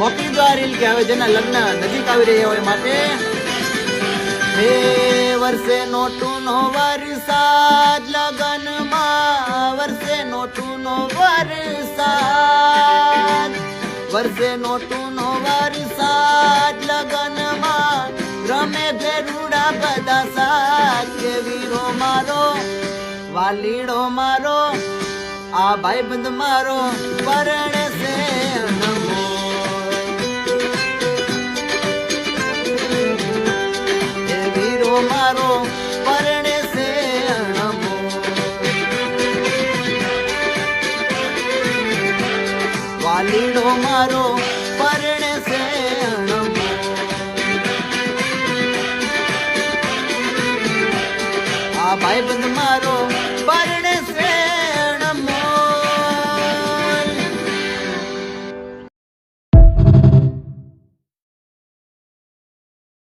મોટી દ્વારીલ કે હવે જેના લગ્ન નજીક આવી રહ્યા હોય માટે હે વર્ષે નોટું નો વરસાદ લગનમાં વર્ષે નોટું નો વરસાદ વર્ષે નોટું નો વરસાદ લગનમાં રમે ભેરુડા બધા સાથ કે વીરો મારો વાલીડો મારો આ ભાઈબંધ મારો પરણે છે મારો પરણે છે વાલીડો મારો